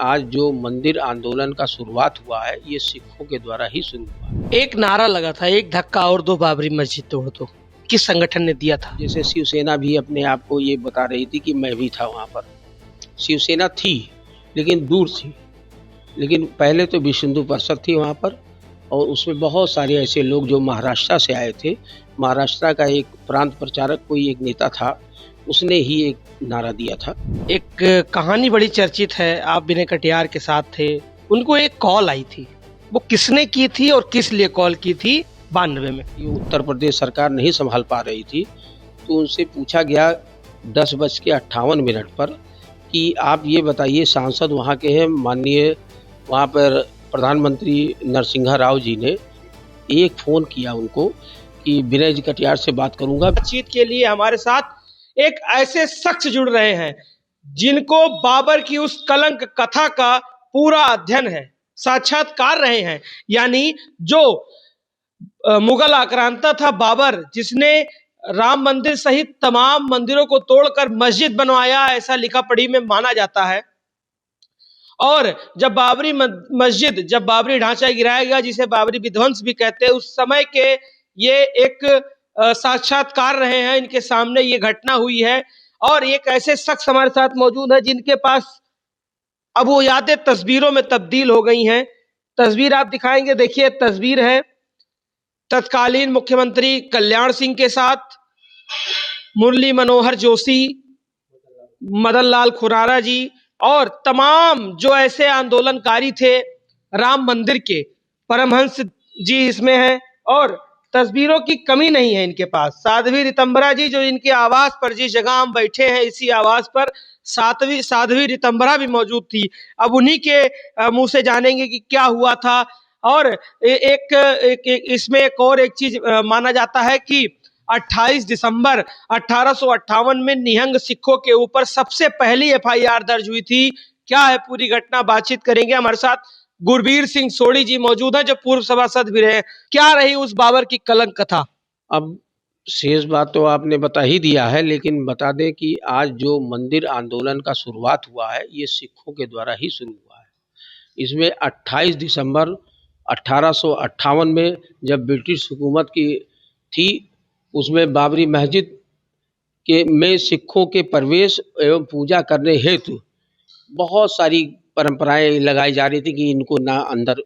आज जो मंदिर आंदोलन का शुरुआत हुआ है ये सिखों के द्वारा ही शुरू हुआ। एक नारा लगा था, एक धक्का और दो बाबरी मस्जिद तोड़ दो। किस संगठन ने दिया था? जैसे शिवसेना भी अपने आप को ये बता रही थी कि मैं भी था वहाँ पर। शिवसेना थी लेकिन दूर थी, लेकिन पहले तो विश्व हिंदू परिषद थी वहाँ पर, और उसमें बहुत सारे ऐसे लोग जो महाराष्ट्र से आए थे। महाराष्ट्र का एक प्रांत प्रचारक कोई एक नेता था, उसने ही एक नारा दिया था। एक कहानी बड़ी चर्चित है, आप विनय कटियार के साथ थे, उनको एक कॉल आई थी, वो किसने की थी और किस लिए कॉल की थी 92 में? ये उत्तर प्रदेश सरकार नहीं संभाल पा रही थी, तो उनसे पूछा गया 10:58 पर कि आप ये बताइए, सांसद वहाँ के हैं, माननीय वहाँ पर प्रधानमंत्री नरसिम्हा राव जी ने एक फ़ोन किया उनको कि विनय जी कटियार से बात करूँगा। बातचीत के लिए हमारे साथ एक ऐसे शख्स जुड़ रहे हैं जिनको बाबर की उस कलंक कथा का पूरा अध्ययन है, साक्षात्कार रहे हैं। यानी जो मुगल आक्रांता था बाबर, जिसने राम मंदिर सहित तमाम मंदिरों को तोड़कर मस्जिद बनवाया, ऐसा लिखा पढ़ी में माना जाता है। और जब बाबरी मस्जिद, जब बाबरी ढांचा गिराया गया, जिसे बाबरी विध्वंस भी कहते हैं, उस समय के ये एक साक्षात्कार रहे हैं, इनके सामने ये घटना हुई है। और एक ऐसे शख्स हमारे साथ मौजूद है जिनके पास अब वो यादें तस्वीरों में तब्दील हो गई हैं। तस्वीर आप दिखाएंगे, देखिए तस्वीर है तत्कालीन मुख्यमंत्री कल्याण सिंह के साथ मुरली मनोहर जोशी, मदन लाल खुराना जी और तमाम जो ऐसे आंदोलनकारी थे राम मंदिर के, परमहंस जी इसमें हैं। और तस्वीरों की कमी नहीं है इनके पास। साध्वी रितंबरा जी, जो इनके आवास पर, जिस जगह हम बैठे हैं इसी आवास पर, साध्वी रितंबरा भी मौजूद थी। अब उन्हीं के मुंह से जानेंगे कि क्या हुआ था। और इसमें एक और एक चीज माना जाता है कि 28 दिसंबर 1858 में निहंग सिखों के ऊपर सबसे पहली एफआईआर दर्ज हुई थी। क्या है पूरी घटना, बातचीत करेंगे। हमारे साथ गुरबीर सिंह सोढ़ी जी मौजूद हैं, जो पूर्व सभासद भी रहे। क्या रही उस बाबर की कलंक कथा? अब शेष बात तो आपने बता ही दिया है, लेकिन बता दें कि आज जो मंदिर आंदोलन का शुरुआत हुआ है ये सिखों के द्वारा ही शुरू हुआ है। इसमें 28 दिसंबर 1858 में जब ब्रिटिश हुकूमत की थी, उसमें बाबरी मस्जिद के में सिखों के प्रवेश एवं पूजा करने हेतु बहुत सारी परंपराएं लगाई जा रही थी कि इनको ना अंदर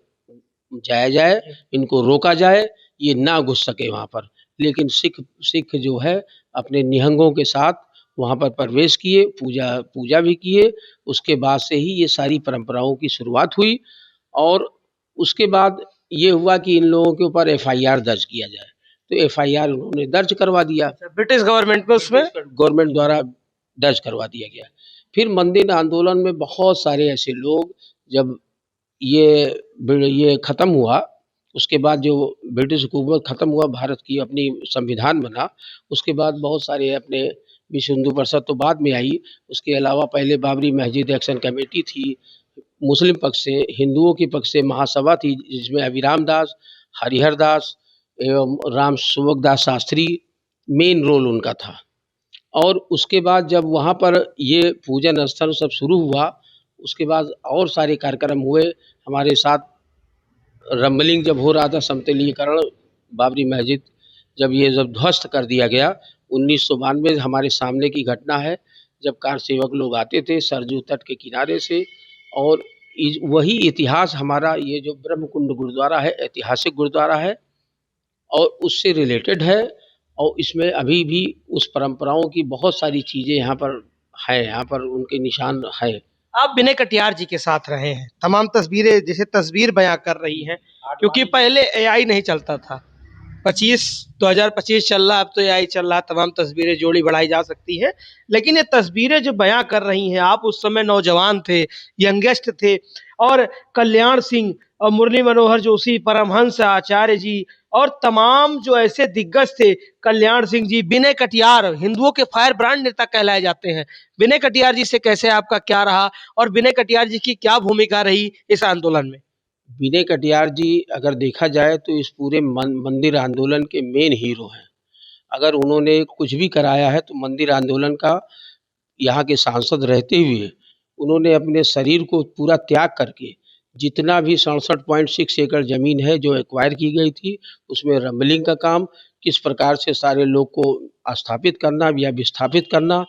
जाया जाए, इनको रोका जाए, ये ना घुस सके वहाँ पर। लेकिन सिख जो है अपने निहंगों के साथ वहाँ पर प्रवेश किए, पूजा भी किए। उसके बाद से ही ये सारी परंपराओं की शुरुआत हुई, और उसके बाद ये हुआ कि इन लोगों के ऊपर एफआईआर दर्ज किया जाए, तो एफआईआर उन्होंने दर्ज करवा दिया। ब्रिटिश गवर्नमेंट में, उसमें गवर्नमेंट द्वारा दर्ज करवा दिया गया। फिर मंदिर आंदोलन में बहुत सारे ऐसे लोग, जब ये ख़त्म हुआ, उसके बाद जो ब्रिटिश हुकूमत ख़त्म हुआ, भारत की अपनी संविधान बना, उसके बाद बहुत सारे अपने विश्व हिंदू परिषद तो बाद में आई। उसके अलावा पहले बाबरी मस्जिद एक्शन कमेटी थी, मुस्लिम पक्ष से, हिंदुओं के पक्ष से महासभा थी, जिसमें अभिराम दास, हरिहर दास एवं राम सुवक दास शास्त्री मेन रोल उनका था। और उसके बाद जब वहाँ पर ये पूजन स्थल सब शुरू हुआ, उसके बाद और सारे कार्यक्रम हुए। हमारे साथ रंबलिंग जब हो रहा था, समतलीकरण, बाबरी मस्जिद जब ध्वस्त कर दिया गया 1992, हमारे सामने की घटना है, जब कार सेवक लोग आते थे सरजू तट के किनारे से, और वही इतिहास हमारा ये जो ब्रह्मकुंड गुरुद्वारा है, ऐतिहासिक गुरुद्वारा है और उससे रिलेटेड है। और इसमें अभी भी उस परंपराओं की बहुत सारी चीज़ें यहाँ पर है, यहाँ पर उनके निशान है। आप विनय कटियार जी के साथ रहे हैं, तमाम तस्वीरें जैसे तस्वीर बयां कर रही हैं, क्योंकि पहले एआई नहीं चलता था। 2025 चल रहा, अब तो एआई चल रहा, तमाम तस्वीरें जोड़ी बढ़ाई जा सकती है। लेकिन ये तस्वीरें जो बयां कर रही हैं, आप उस समय नौजवान थे, यंगेस्ट थे, और कल्याण सिंह और मुरली मनोहर जोशी, परमहंस आचार्य जी और तमाम जो ऐसे दिग्गज थे, कल्याण सिंह जी, विनय कटियार, हिंदुओं के फायर ब्रांड नेता कहलाए जाते हैं। विनय कटियार जी से कैसे आपका क्या रहा और विनय कटियार जी की क्या भूमिका रही इस आंदोलन में? विनय कटियार जी अगर देखा जाए तो इस पूरे मंदिर आंदोलन के मेन हीरो हैं। अगर उन्होंने कुछ भी कराया है तो मंदिर आंदोलन का, यहाँ के सांसद रहते हुए उन्होंने अपने शरीर को पूरा त्याग करके जितना भी 67.6 एकड़ ज़मीन है जो एक्वायर की गई थी, उसमें रंबलिंग का काम, किस प्रकार से सारे लोग को स्थापित करना या विस्थापित करना,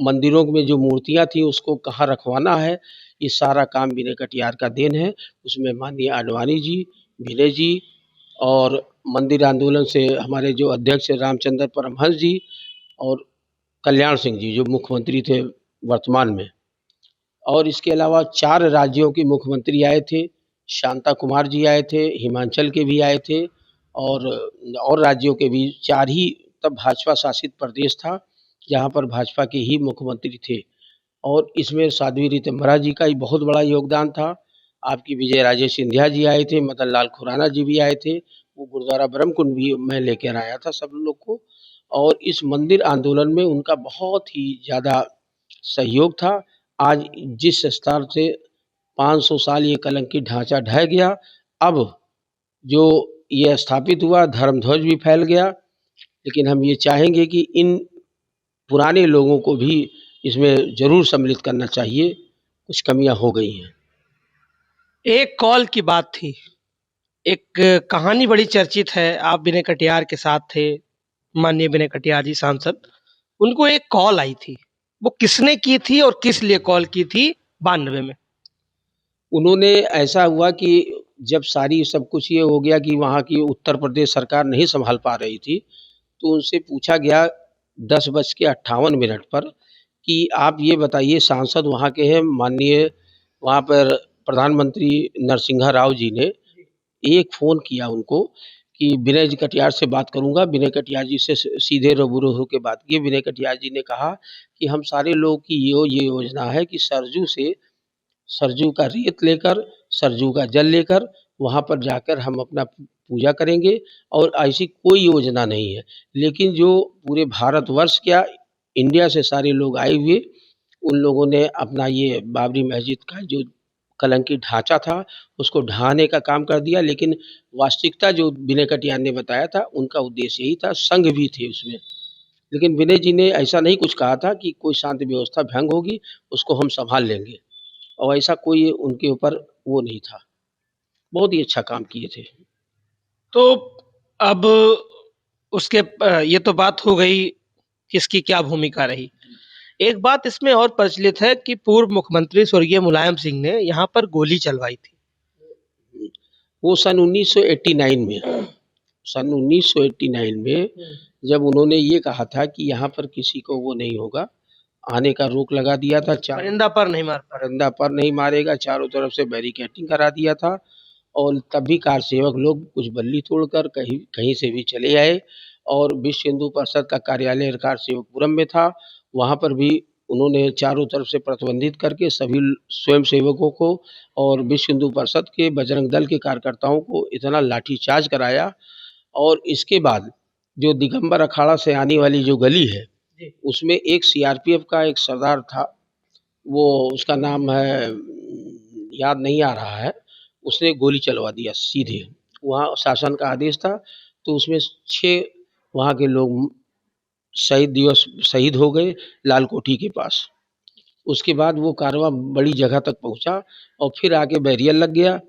मंदिरों में जो मूर्तियाँ थी उसको कहाँ रखवाना है, ये सारा काम विनय कटियार का देन है। उसमें माननीय आडवाणी जी, विनय जी और मंदिर आंदोलन से हमारे जो अध्यक्ष रामचंद्र परमहंस जी और कल्याण सिंह जी जो मुख्यमंत्री थे वर्तमान में, और इसके अलावा 4 राज्यों के मुख्यमंत्री आए थे, शांता कुमार जी आए थे, हिमाचल के भी आए थे और राज्यों के भी 4 ही तब भाजपा शासित प्रदेश था, जहाँ पर भाजपा के ही मुख्यमंत्री थे और इसमें साध्वी रीतम्भरा जी का ही बहुत बड़ा योगदान था। आपकी विजय राजे सिंधिया जी आए थे, मदन लाल खुराना जी भी आए थे, वो गुरुद्वारा ब्रह्मकुंड भी मैं लेकर आया था सब लोग को और इस मंदिर आंदोलन में उनका बहुत ही ज़्यादा सहयोग था। आज जिस स्तर से 500 साल ये कलंकी ढांचा ढह गया, अब जो ये स्थापित हुआ, धर्मध्वज भी फैल गया, लेकिन हम ये चाहेंगे कि इन पुराने लोगों को भी इसमें ज़रूर सम्मिलित करना चाहिए, कुछ कमियां हो गई हैं। एक कॉल की बात थी, एक कहानी बड़ी चर्चित है। आप विनय कटियार के साथ थे, माननीय विनय कटियार जी सांसद, उनको एक कॉल आई थी, वो किसने की थी और किस लिए कॉल की थी 92 में? उन्होंने ऐसा हुआ कि जब सारी सब कुछ ये हो गया कि वहाँ की उत्तर प्रदेश सरकार नहीं संभाल पा रही थी, तो उनसे पूछा गया 10:58 पर कि आप ये बताइए, सांसद वहाँ के हैं, माननीय वहाँ पर प्रधानमंत्री नरसिम्हा राव जी ने एक फ़ोन किया उनको कि विनय जी कटियार से बात करूँगा। विनय कटियार जी से सीधे रूबरू होकर बात की। विनय कटियार जी ने कहा कि हम सारे लोगों की ये योजना है कि सरजू का रेत लेकर, सरजू का जल लेकर वहाँ पर जाकर हम अपना पूजा करेंगे और ऐसी कोई योजना नहीं है। लेकिन जो पूरे भारतवर्ष क्या इंडिया से सारे लोग आए हुए, उन लोगों ने अपना ये बाबरी मस्जिद का जो कलंकी ढांचा था उसको ढहाने का काम कर दिया, लेकिन वास्तविकता जो विनय कटियार ने बताया था उनका उद्देश्य यही था, संघ भी थे उसमें। लेकिन विनय जी ने ऐसा नहीं कुछ कहा था कि कोई शांति व्यवस्था भंग होगी उसको हम संभाल लेंगे, और ऐसा कोई उनके ऊपर वो नहीं था। बहुत ही अच्छा काम किए थे। तो अब उसके ये तो बात हो गई किसकी क्या भूमिका रही। एक बात इसमें और प्रचलित है कि पूर्व मुख्यमंत्री स्वर्गीय मुलायम सिंह ने यहाँ पर गोली चलवाई थी। वो सन 1989 में जब उन्होंने ये कहा था कि यहाँ पर किसी को वो नहीं होगा, आने का रोक लगा दिया था, परिंदा पर नहीं मार परिंदा पर नहीं मारेगा, चारों तरफ से बैरिकेडिंग करा दिया था और तब भी कार सेवक लोग कुछ बल्ली तोड़कर कहीं कहीं से भी चले आए और विश्व हिंदू परिषद का कार्यालय कार सेवकपुरम में था, वहाँ पर भी उन्होंने चारों तरफ से प्रतिबंधित करके सभी स्वयं सेवकों को और विश्व हिंदू परिषद के बजरंग दल के कार्यकर्ताओं को इतना लाठीचार्ज कराया। और इसके बाद जो दिगंबर अखाड़ा से आने वाली जो गली है उसमें एक सीआरपीएफ का एक सरदार था, वो उसका नाम है याद नहीं आ रहा है, उसने गोली चलवा दिया सीधे। वहाँ शासन का आदेश था, तो उसमें 6 वहाँ के लोग शहीद हो गए लाल कोठी के पास। उसके बाद वो कारवां बड़ी जगह तक पहुँचा और फिर आगे बैरियर लग गया।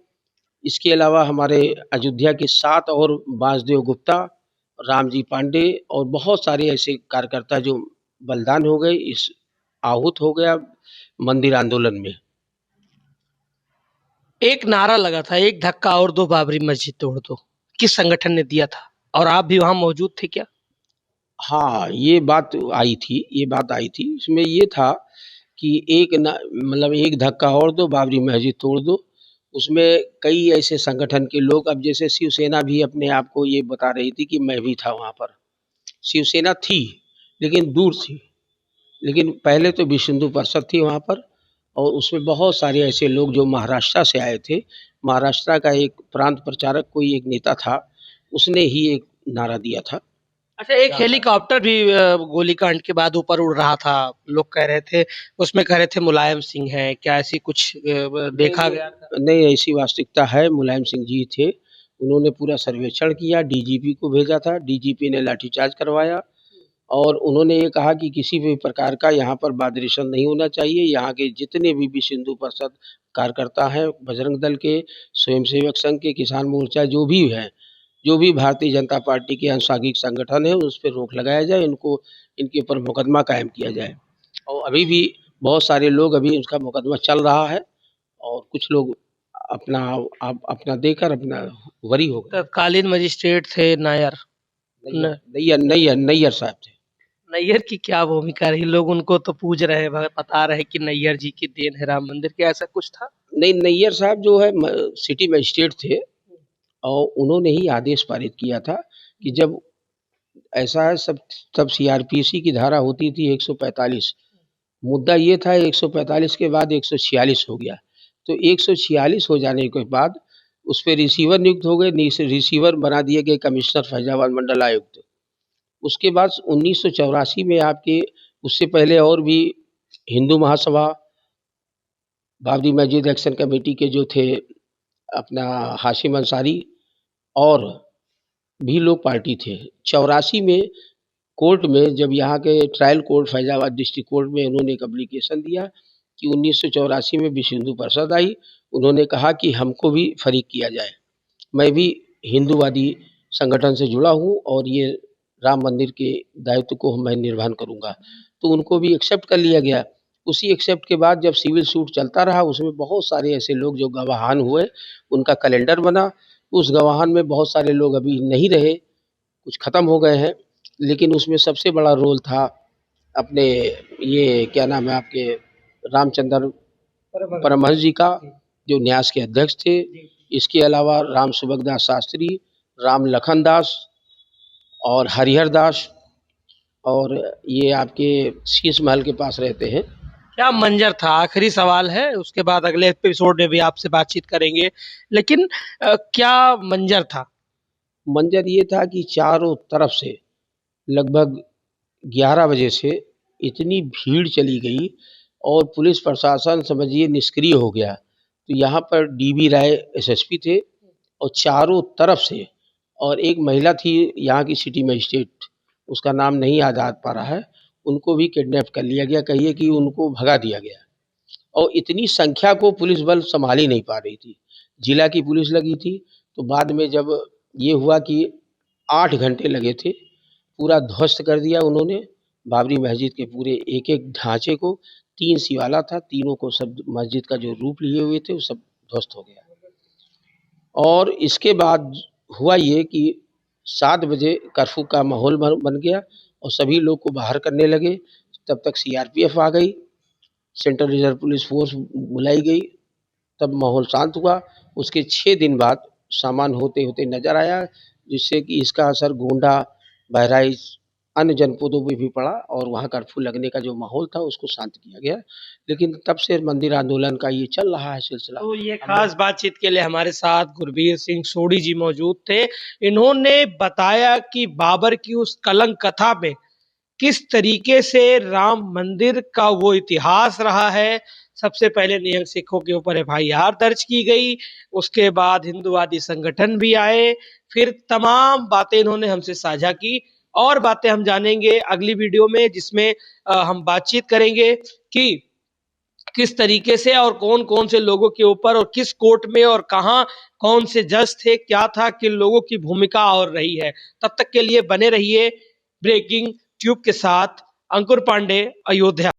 इसके अलावा हमारे अयोध्या के 7 और वासुदेव गुप्ता, रामजी पांडे और बहुत सारे ऐसे कार्यकर्ता जो बलिदान हो गए, इस आहूत हो गया मंदिर आंदोलन में। एक नारा लगा था, एक धक्का और दो बाबरी मस्जिद तोड़ दो, किस संगठन ने दिया था और आप भी वहां मौजूद थे क्या? हाँ, ये बात आई थी। इसमें ये था कि मतलब एक धक्का और दो बाबरी मस्जिद तोड़ दो। उसमें कई ऐसे संगठन के लोग, अब जैसे शिवसेना भी अपने आप को ये बता रही थी कि मैं भी था वहाँ पर। शिवसेना थी लेकिन दूर थी, लेकिन पहले तो विश्व हिंदू परिषद थी वहाँ पर और उसमें बहुत सारे ऐसे लोग जो महाराष्ट्र से आए थे। महाराष्ट्र का एक प्रांत प्रचारक कोई एक नेता था, उसने ही एक नारा दिया था। अच्छा, एक हेलीकॉप्टर भी गोलीकांड के बाद ऊपर उड़ रहा था, लोग कह रहे थे, उसमें कह रहे थे मुलायम सिंह हैं, क्या ऐसी कुछ देखा गया था? नहीं, ऐसी वास्तविकता है, मुलायम सिंह जी थे। उन्होंने पूरा सर्वेक्षण किया, डीजीपी को भेजा था, डीजीपी ने लाठीचार्ज करवाया और उन्होंने ये कहा कि किसी भी प्रकार का यहाँ पर वादरेशन नहीं होना चाहिए। यहाँ के जितने भी विश्व हिंदू परिषद कार्यकर्ता हैं, बजरंग दल के, स्वयंसेवक संघ के, किसान मोर्चा जो भी है, जो भी भारतीय जनता पार्टी के अनुसांगिक संगठन है, उस पर रोक लगाया जाए, इनको इनके ऊपर मुकदमा कायम किया जाए। और अभी भी बहुत सारे लोग, अभी उसका मुकदमा चल रहा है और कुछ लोग अपना अपना देकर अपना वरी हो गए। तत्कालीन मजिस्ट्रेट थे नायर, नैयर साहब थे। नैयर की क्या भूमिका रही? लोग उनको तो पूज रहे हैं, बता रहे कि नैयर जी की देन है राम मंदिर, क्या ऐसा कुछ था? नहीं, नैयर साहब जो है सिटी मजिस्ट्रेट थे और उन्होंने ही आदेश पारित किया था कि जब ऐसा है सब, तब सीआरपीसी की धारा होती थी 145। मुद्दा ये था 145 के बाद 146 हो गया, तो 146 हो जाने के बाद उस पर रिसीवर नियुक्त हो गए। रिसीवर बना दिए गए कमिश्नर फैजाबाद मंडल आयुक्त। उसके बाद 1984 में आपके, उससे पहले और भी हिंदू महासभा, बाबरी मस्जिद एक्शन कमेटी के जो थे अपना हाशिम अंसारी और भी लोग पार्टी थे। 84 में कोर्ट में, जब यहाँ के trial court Faizabad district court में उन्होंने एक एप्लीकेशन दिया कि 1984 में विश्व हिंदू परिषद आई, उन्होंने कहा कि हमको भी फरीक किया जाए, मैं भी हिंदूवादी संगठन से जुड़ा हूँ और ये राम मंदिर के दायित्व को मैं निर्वहन करूँगा, तो उनको भी एक्सेप्ट कर लिया गया। उसी एक्सेप्ट के बाद जब सिविल सूट चलता रहा, उसमें बहुत सारे ऐसे लोग जो गवाहान हुए, उनका कैलेंडर बना। उस गवाहान में बहुत सारे लोग अभी नहीं रहे, कुछ ख़त्म हो गए हैं, लेकिन उसमें सबसे बड़ा रोल था अपने, ये क्या नाम है आपके, रामचंद्र परमहंस जी का, जो न्यास के अध्यक्ष थे। इसके अलावा राम सुभगदास शास्त्री, राम लखन दास और हरिहर दास, और ये आपके शीश महल के पास रहते हैं। क्या मंजर था? आखिरी सवाल है, उसके बाद अगले एपिसोड में भी आपसे बातचीत करेंगे, लेकिन क्या मंजर था? मंजर ये था कि चारों तरफ से लगभग 11 बजे से इतनी भीड़ चली गई और पुलिस प्रशासन समझिए निष्क्रिय हो गया। तो यहाँ पर डीबी राय एसएसपी थे और चारों तरफ से, और एक महिला थी यहाँ की सिटी मजिस्ट्रेट, उसका नाम नहीं याद आ पा रहा है, उनको भी किडनैप कर लिया गया, कहिए कि उनको भगा दिया गया। और इतनी संख्या को पुलिस बल संभाल ही नहीं पा रही थी, जिला की पुलिस लगी थी। तो बाद में जब ये हुआ कि 8 घंटे लगे थे, पूरा ध्वस्त कर दिया उन्होंने बाबरी मस्जिद के पूरे एक एक ढांचे को। 3 शिवाला था, तीनों को, सब मस्जिद का जो रूप लिए हुए थे वो सब ध्वस्त हो गया। और इसके बाद हुआ ये कि 7 बजे कर्फ्यू का माहौल बन गया और सभी लोग को बाहर करने लगे। तब तक सीआरपीएफ आ गई, सेंट्रल रिजर्व पुलिस फोर्स बुलाई गई, तब माहौल शांत हुआ। उसके 6 दिन बाद सामान होते होते नज़र आया, जिससे कि इसका असर गोंडा, बहराइच, अन्य जनपदों में भी पड़ा और वहाँ कर्फ्यू लगने का जो माहौल था उसको शांत किया गया। लेकिन तब से मंदिर आंदोलन का ये चल रहा है सिलसिला। तो ये खास बातचीत के लिए हमारे साथ गुरबीर सिंह सोढ़ी जी मौजूद थे। इन्होंने बताया कि बाबर की उस कलंक कथा में किस तरीके से राम मंदिर का वो इतिहास रहा है। सबसे पहले निहंग सिखों के ऊपर एफआईआर दर्ज की गई, उसके बाद हिंदूवादी संगठन भी आए, फिर तमाम बातें इन्होंने हमसे साझा की। और बातें हम जानेंगे अगली वीडियो में, जिसमें हम बातचीत करेंगे कि किस तरीके से और कौन कौन से लोगों के ऊपर और किस कोर्ट में और कहां कौन से जज थे, क्या था, किन लोगों की भूमिका और रही है। तब तक के लिए बने रहिए ब्रेकिंग ट्यूब के साथ। अंकुर पांडे, अयोध्या।